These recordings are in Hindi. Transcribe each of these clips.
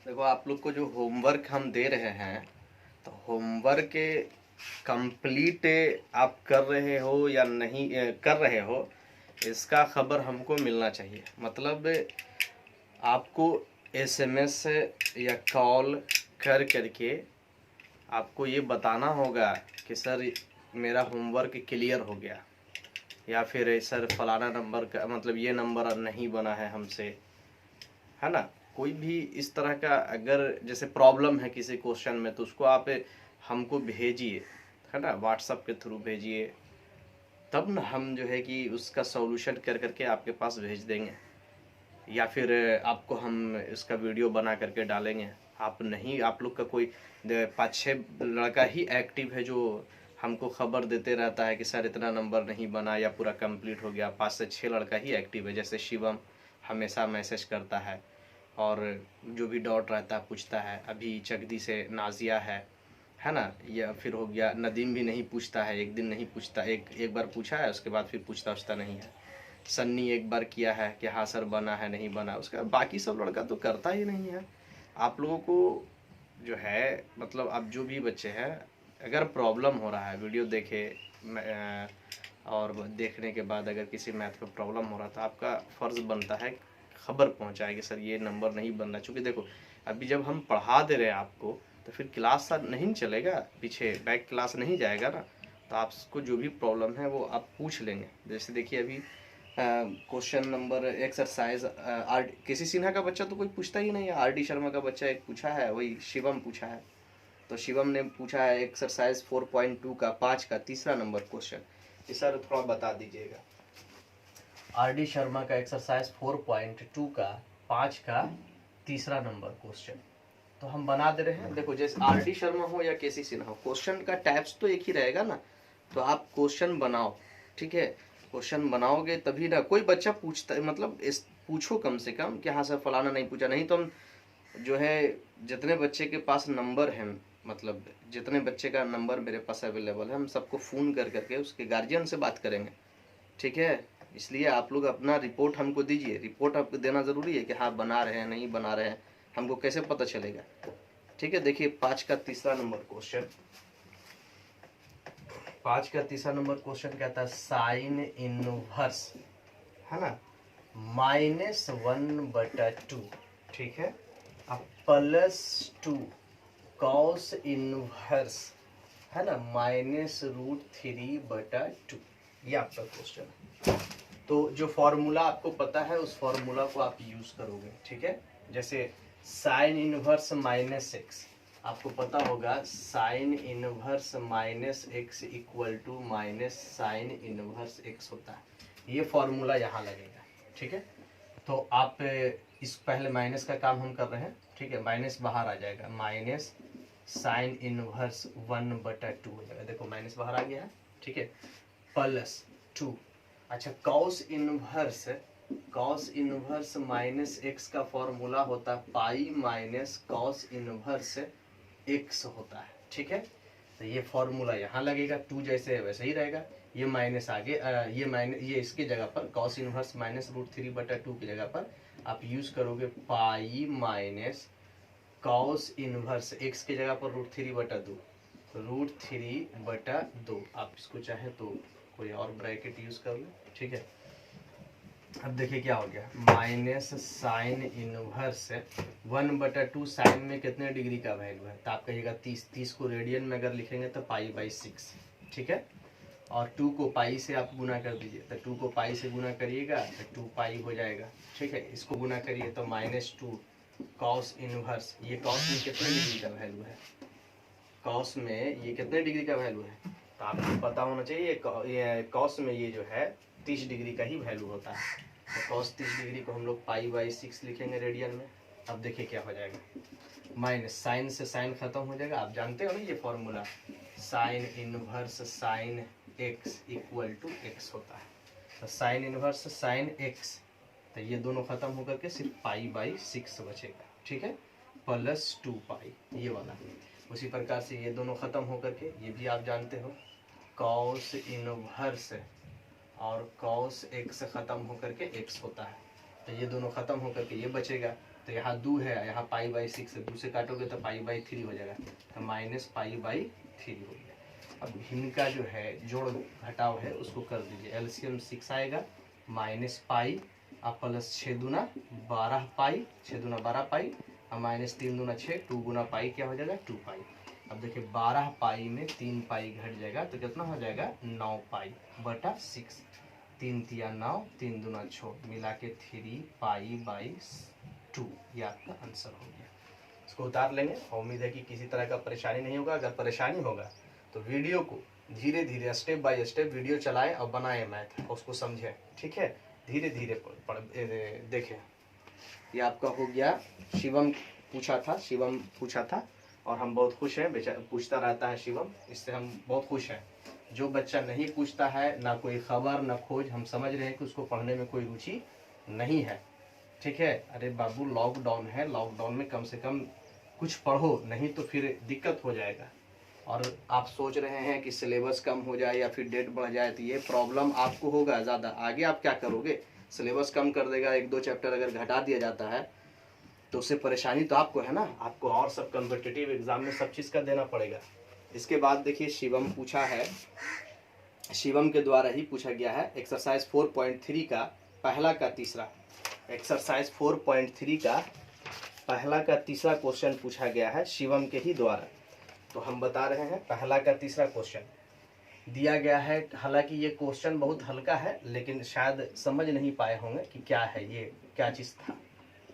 देखो, आप लोग को जो होमवर्क हम दे रहे हैं, तो होमवर्क कंप्लीट आप कर रहे हो या नहीं कर रहे हो, इसका खबर हमको मिलना चाहिए। मतलब आपको एसएमएस या कॉल कर करके आपको ये बताना होगा कि सर मेरा होमवर्क क्लियर हो गया, या फिर सर फलाना नंबर का मतलब ये नंबर नहीं बना है हमसे, है ना। कोई भी इस तरह का अगर जैसे प्रॉब्लम है किसी क्वेश्चन में, तो उसको आप हमको भेजिए, है ना, व्हाट्सएप के थ्रू भेजिए, तब ना हम जो है कि उसका सॉल्यूशन कर करके आपके पास भेज देंगे, या फिर आपको हम इसका वीडियो बना करके डालेंगे। आप नहीं, आप लोग का कोई 5-6 लड़का ही एक्टिव है जो हमको खबर देते रहता है कि सर इतना नंबर नहीं बना या पूरा कंप्लीट हो गया। 5 से 6 लड़का ही एक्टिव है, जैसे शिवम हमेशा मैसेज करता है, और जो भी डाउट रहता है पूछता है। अभी चकदी से नाजिया है ना, या फिर हो गया नदीम भी नहीं पूछता है, एक दिन नहीं पूछता, एक बार पूछा है, उसके बाद फिर पूछता उसता नहीं है। सन्नी एक बार किया है कि हाँ सर बना है, नहीं बना, उसका बाकी सब लड़का तो करता ही नहीं है। आप लोगों को जो है, मतलब आप जो भी बच्चे हैं, अगर प्रॉब्लम हो रहा है वीडियो देखे और देखने के बाद अगर किसी मैथ में प्रॉब्लम हो रहा है, तो आपका फ़र्ज़ बनता है खबर पहुंचाए कि सर ये नंबर नहीं बन रहा। चूँकि देखो, अभी जब हम पढ़ा दे रहे हैं आपको, तो फिर क्लास सा नहीं चलेगा, पीछे बैक क्लास नहीं जाएगा ना। तो आपको जो भी प्रॉब्लम है वो आप पूछ लेंगे। जैसे देखिए अभी क्वेश्चन नंबर एक्सरसाइज आर केसी सिन्हा का बच्चा तो कोई पूछता ही नहीं है, आर डी शर्मा का बच्चा एक पूछा है, वही शिवम पूछा है। तो शिवम ने पूछा है एक्सरसाइज 4.2 का 5 का तीसरा नंबर क्वेश्चन। ये सर थोड़ा बता दीजिएगा। आर डी शर्मा का एक्सरसाइज 4.2 का 5 का तीसरा नंबर क्वेश्चन। तो हम बना दे रहे हैं। देखो, जैसे आर डी शर्मा हो या केसी सिन्हा हो, क्वेश्चन का टाइप्स तो एक ही रहेगा ना। तो आप क्वेश्चन बनाओ, ठीक है। क्वेश्चन बनाओगे तभी ना कोई बच्चा पूछता है, मतलब इस पूछो कम से कम कि हाँ सर फलाना नहीं पूछा। नहीं तो हम जो है जितने बच्चे के पास नंबर है, मतलब जितने बच्चे का नंबर मेरे पास अवेलेबल है, हम सबको फ़ोन कर करके उसके गार्जियन से बात करेंगे, ठीक है। इसलिए आप लोग अपना रिपोर्ट हमको दीजिए। रिपोर्ट आपको देना ज़रूरी है कि हाँ बना रहे हैं नहीं बना रहे हैं, हमको कैसे पता चलेगा। ठीक है, देखिए 5 का तीसरा नंबर क्वेश्चन। 5 का तीसरा नंबर क्वेश्चन कहता है साइन इनवर्स, है ना, -1/2, ठीक है, अब +2 कॉस इनवर्स, है ना, -√3/2। ये आपका क्वेश्चन है। तो जो फॉर्मूला आपको पता है उस फॉर्मूला को आप यूज करोगे, ठीक है। जैसे साइन इनवर्स -x, आपको पता होगा sine inverse -x equal to minus sine inverse x होता है। ये फॉर्मूला यहाँ लगेगा, ठीक है। तो आप इस पहले माइनस का काम हम कर रहे हैं, ठीक है। माइनस बाहर आ जाएगा, माइनस साइन इनवर्स 1/2 हो जाएगा। देखो माइनस बाहर आ गया है, ठीक है, +2। अच्छा, कॉस इनवर्स -x का फॉर्मूला होता है pi minus cos inverse x होता है, ठीक है। तो ये फॉर्मूला यहाँ लगेगा, 2 जैसे है वैसे ही रहेगा। ये माइनस आगे ये माइनस, ये इसके जगह पर cos इनवर्स -√3/2 की जगह पर आप यूज करोगे pi minus cos inverse x की जगह पर √3/2, √3/2। आप इसको चाहे तो कोई और ब्रैकेट यूज कर लो, ठीक है। अब देखिए क्या हो गया, माइनस साइन इनवर्स 1/2। साइन में कितने डिग्री का वैल्यू है, तो आप कहिएगा 30। 30 को रेडियन में अगर लिखेंगे तो पाई/6, ठीक है। और 2 को पाई से आप गुना कर दीजिए, तो 2 को पाई से गुना करिएगा तो 2 पाई हो जाएगा, ठीक है। इसको गुना करिए तो -2 कॉस इनवर्स। ये कॉस में कितने डिग्री का वैल्यू है, कॉस में ये कितने डिग्री का वैल्यू है, तो आपको पता होना चाहिए। ये कॉस में ये जो है 30 डिग्री का ही वैल्यू होता है। तो कॉस 30 डिग्री को हम लोग पाई/6 लिखेंगे रेडियन में। अब देखिए क्या हो जाएगा, माइनस साइन से साइन खत्म हो जाएगा। आप जानते हो ना ये formula, sine inverse sine x equal to x होता है। तो साइन इनवर्स साइन x, तो ये दोनों खत्म होकर के सिर्फ पाई/6 बचेगा, ठीक है, +2 पाई ये वाला। उसी प्रकार से ये दोनों खत्म होकर के ये भी आप जानते हो, कॉस इनवर्स और कॉस x खत्म होकर के x होता है। तो ये दोनों खत्म होकर के ये बचेगा तो यहाँ 2 है, यहाँ π/6 है, 2 से काटोगे तो π/3 हो जाएगा, तो -π/3 हो गया। अब इनका जो है जोड़ घटाव है उसको कर दीजिए, एलसीएम 6 आएगा -π अब प्लस 6 दूना 12 पाई, 6 दूना 12 पाई और -3 दूना 6, 2 गुना पाई क्या हो जाएगा 2 पाई। अब देखिए 12 पाई में 3 पाई घट जाएगा तो कितना हो जाएगा 9 पाई बटा 6, 3 तिया 9, 3 दूना 6 मिला के 3 π/2, ये आपका आंसर हो गया। इसको उतार लेंगे और उम्मीद है कि किसी तरह का परेशानी नहीं होगा। अगर परेशानी होगा तो वीडियो को धीरे धीरे स्टेप बाय स्टेप वीडियो चलाएं और बनाएं मैथ, उसको समझें, ठीक है, धीरे धीरे देखें। ये आपका हो गया। शिवम पूछा था और हम बहुत खुश हैं, बेचारा पूछता रहता है शिवम, इससे हम बहुत खुश हैं। जो बच्चा नहीं पूछता है, ना कोई खबर ना खोज, हम समझ रहे हैं कि उसको पढ़ने में कोई रुचि नहीं है, ठीक है। अरे बाबू लॉकडाउन है, लॉकडाउन में कम से कम कुछ पढ़ो, नहीं तो फिर दिक्कत हो जाएगा। और आप सोच रहे हैं कि सिलेबस कम हो जाए या फिर डेट बढ़ जाए, तो ये प्रॉब्लम आपको होगा ज़्यादा। आगे आप क्या करोगे, सिलेबस कम कर देगा, 1-2 चैप्टर अगर घटा दिया जाता है तो उससे परेशानी तो आपको है ना, आपको और सब कॉम्पिटिटिव एग्जाम में सब चीज़ का देना पड़ेगा। इसके बाद देखिए शिवम पूछा है, शिवम के द्वारा ही पूछा गया है एक्सरसाइज 4.3 का पहला का तीसरा, एक्सरसाइज 4.3 का पहला का तीसरा क्वेश्चन पूछा गया है शिवम के ही द्वारा। तो हम बता रहे हैं पहला का तीसरा क्वेश्चन दिया गया है। हालांकि ये क्वेश्चन बहुत हल्का है, लेकिन शायद समझ नहीं पाए होंगे कि क्या है, ये क्या चीज़ था,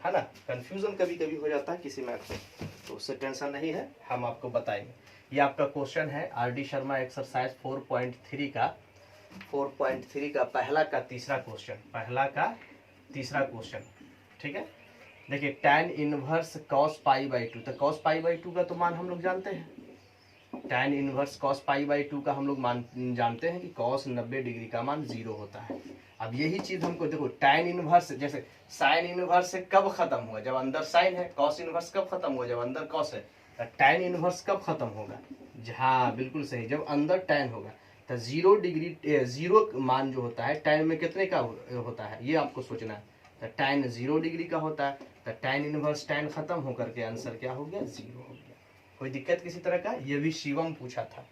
है ना। कंफ्यूजन कभी कभी हो जाता है किसी मैथ में, तो उससे टेंशन नहीं है, हम आपको बताएंगे। ये आपका क्वेश्चन है आर.डी. शर्मा एक्सरसाइज 4.3 का पहला का तीसरा क्वेश्चन, ठीक है। देखिए tan इनवर्स cos π/2, तो cos π/2 का तो मान हम लोग जानते हैं, tan इनवर्स cos π/2 का हम लोग मान जानते हैं कि cos 90 डिग्री का मान 0 होता है। अब यही चीज हमको देखो, tan इनवर्स जैसे sin इनवर्स से कब खत्म हुआ, जब अंदर sin है, cos इनवर्स कब खत्म हुआ, जब अंदर cos है। तो tan इनवर्स कब खत्म होगा, हाँ बिल्कुल सही, जब अंदर tan होगा। तो 0 डिग्री 0 मान जो होता है tan में कितने का होता है, ये आपको सोचना है। तो tan 0 डिग्री का होता है, तो tan इनवर्स tan खत्म होकर के आंसर क्या हो गया 0 हो गया। कोई दिक्कत किसी तरह का, ये भी शिवम पूछा था।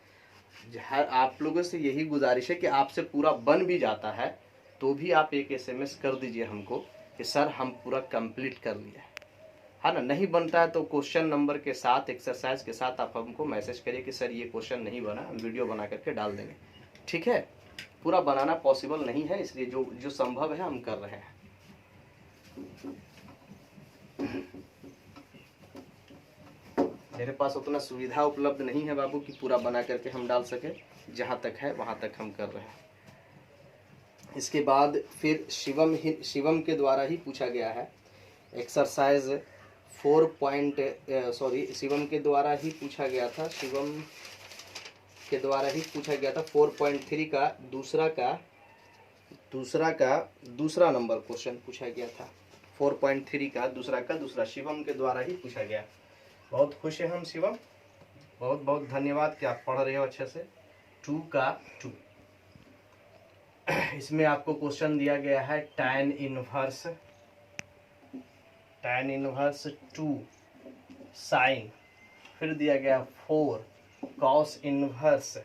आप लोगों से यही गुजारिश है कि आपसे पूरा बन भी जाता है तो भी आप एक SMS कर दीजिए हमको कि सर हम पूरा कंप्लीट कर लिया है ना। नहीं बनता है तो क्वेश्चन नंबर के साथ, एक्सरसाइज के साथ आप हमको मैसेज करिए कि सर ये क्वेश्चन नहीं बना, हम वीडियो बना करके डाल देंगे, ठीक है। पूरा बनाना पॉसिबल नहीं है, इसलिए जो संभव है हम कर रहे हैं। मेरे पास उतना सुविधा उपलब्ध नहीं है बाबू कि पूरा बना करके हम डाल सके, जहाँ तक है वहाँ तक हम कर रहे हैं। इसके बाद फिर शिवम के द्वारा ही पूछा गया है एक्सरसाइज शिवम के द्वारा ही पूछा गया था, 4.3 का दूसरा नंबर क्वेश्चन पूछा गया था। 4.3 का दूसरा शिवम के द्वारा ही पूछा गया। बहुत खुश है हम शिवम, बहुत बहुत धन्यवाद कि आप पढ़ रहे हो अच्छे से। 2 का 2, इसमें आपको क्वेश्चन दिया गया है tan इनवर्स 2 साइन, फिर दिया गया 4 cos इनवर्स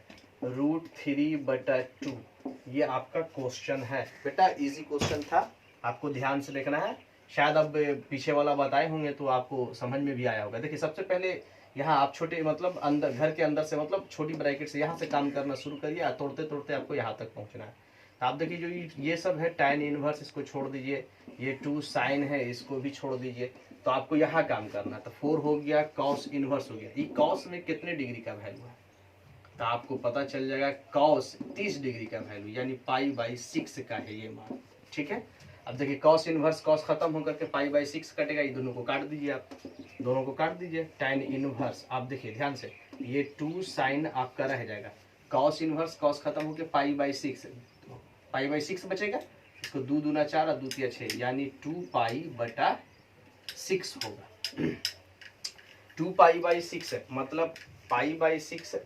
√3/2। ये आपका क्वेश्चन है बेटा, इजी क्वेश्चन था, आपको ध्यान से देखना है। शायद अब पीछे वाला बताए होंगे तो आपको समझ में भी आया होगा। देखिए सबसे पहले यहाँ आप छोटे मतलब अंदर घर के अंदर से मतलब छोटी ब्रैकेट से यहाँ से काम करना शुरू करिए, तोड़ते तोड़ते आपको यहाँ तक पहुँचना है। तो आप देखिए जो ये सब है tan इनवर्स, इसको छोड़ दीजिए, ये 2 साइन है इसको भी छोड़ दीजिए, तो आपको यहाँ काम करना है। तो 4 हो गया, cos इनवर्स हो गया। ये cos में कितने डिग्री का वैल्यू है तो आपको पता चल जाएगा cos 30 डिग्री का वैल्यू यानी π/6 का है ये मान, ठीक है। अब देखिए cos इनवर्स cos खत्म होकर के π/6 कटेगा, ये दोनों को काट दीजिए, आप दोनों को काट दीजिए। tan इनवर्स आप देखिए ध्यान से, ये 2 साइन आपका रह जाएगा, cos इनवर्स cos खत्म होकर π/6 बचेगा, इसको 2 दूना 4 और 2 तिया 6 यानी 2π/6 होगा। 2π/6 मतलब π/6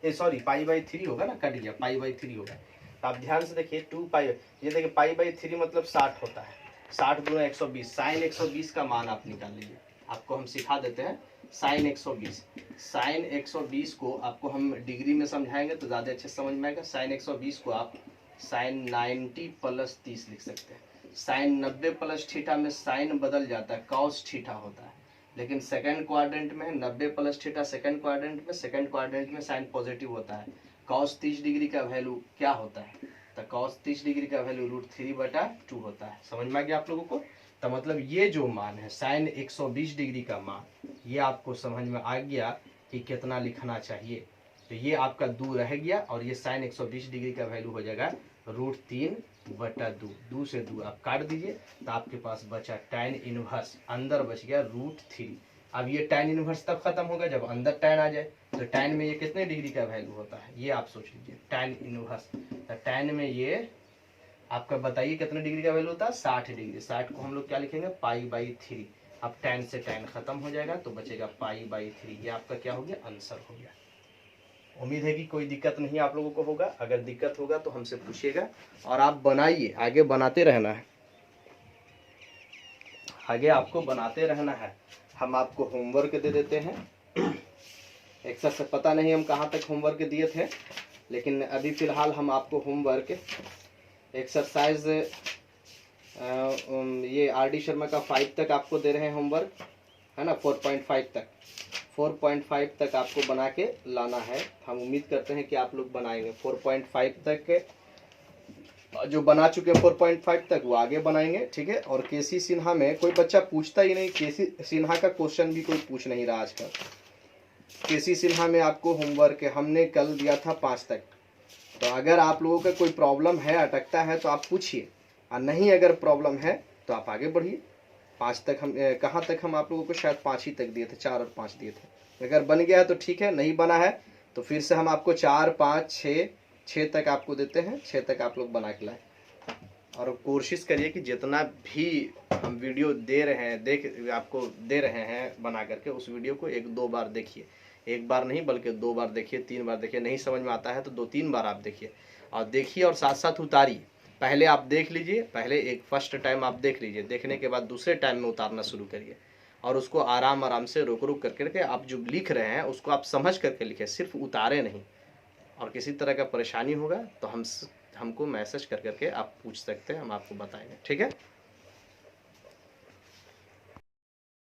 π/3 होगा ना, कट गया, π/3 होगा। तो आप ध्यान से देखिए 2π, ये देखिए π/3 मतलब 60 होता है, 60 गुना 120, साइन 120 का मान आप निकाल लीजिए। आपको हम सिखा देते हैं साइन 120। साइन 120 को आपको हम डिग्री में समझाएंगे तो ज़्यादा अच्छे समझ में आएगा। साइन 120 को आप साइन 90 प्लस 30 लिख सकते हैं। साइन 90 प्लस थीटा में साइन बदल जाता है, कॉस थीटा होता है। लेकिन सेकंड क्वाड्रेंट में 90 प्लस थीटा सेकंड क्वाड्रेंट में साइन पॉजिटिव होता है। कॉस 30 डिग्री का वैल्यू क्या होता है? तो कॉस 30 डिग्री का वैल्यू √3/2 होता है। समझ में आ गया आप लोगों को? तो मतलब ये जो मान है साइन 120 डिग्री का मान, ये आपको समझ में आ गया कि कितना लिखना चाहिए। तो ये आपका 2 रह गया और ये साइन 120 डिग्री का वैल्यू हो जाएगा √3/2। 2 से 2 आप काट दीजिए तो आपके पास बचा tan इनवर्स, अंदर बच गया √3। अब ये tan इनवर्स तब खत्म होगा जब अंदर tan आ जाए। तो tan में ये कितने डिग्री का वैल्यू होता है ये आप सोच लीजिए, tan इनवर्स। तो tan में ये आपका बताइए कितने डिग्री का वैल्यू होता है? 60 डिग्री। 60 को हम लोग क्या लिखेंगे? π/3। अब tan से tan खत्म हो जाएगा तो बचेगा π/3। ये आपका क्या हो गया? आंसर हो गया। उम्मीद है कि कोई दिक्कत नहीं आप लोगों को होगा। अगर दिक्कत होगा तो हमसे पूछिएगा और आप बनाइए, आगे बनाते रहना है, आगे आपको बनाते रहना है। हम आपको होमवर्क दे देते हैं। एक्सरसाइज से पता नहीं हम कहाँ तक होमवर्क दिए थे, लेकिन अभी फ़िलहाल हम आपको होमवर्क एक्सरसाइज ये RD शर्मा का 5 तक आपको दे रहे हैं होमवर्क, है ना। 4.5 तक 4.5 तक आपको बना के लाना है। हम उम्मीद करते हैं कि आप लोग बनाएंगे। 4.5 तक जो बना चुके हैं 4.5 तक वो आगे बनाएंगे, ठीक है। और केसी सिन्हा में कोई बच्चा पूछता ही नहीं, केसी सिन्हा का क्वेश्चन भी कोई पूछ नहीं रहा आजकल। केसी सिन्हा में आपको होमवर्क हमने कल दिया था 5 तक। तो अगर आप लोगों का कोई प्रॉब्लम है, अटकता है तो आप पूछिए, और नहीं अगर प्रॉब्लम है तो आप आगे बढ़िए। 5 तक हम कहाँ तक हम आप लोगों को शायद 5 ही तक दिए थे, 4 और 5 दिए थे। अगर बन गया है तो ठीक है, नहीं बना है तो फिर से हम आपको 4, 5, 6 तक आपको देते हैं। 6 तक आप लोग बना के लाए। और कोशिश करिए कि जितना भी हम वीडियो दे रहे हैं आपको दे रहे हैं बना करके, उस वीडियो को 1-2 बार देखिए। 1 बार नहीं बल्कि 2 बार देखिए, 3 बार देखिए। नहीं समझ में आता है तो 2-3 बार आप देखिए, और देखिए और साथ साथ उतारिए। पहले आप देख लीजिए, पहले एक फर्स्ट टाइम आप देख लीजिए, देखने के बाद दूसरे टाइम में उतारना शुरू करिए। और उसको आराम आराम से रुक रुक करके आप जो लिख रहे हैं उसको आप समझ करके लिखें, सिर्फ उतारे नहीं। और किसी तरह का परेशानी होगा तो हमको मैसेज कर करके आप पूछ सकते हैं, हम आपको बताएंगे, ठीक है।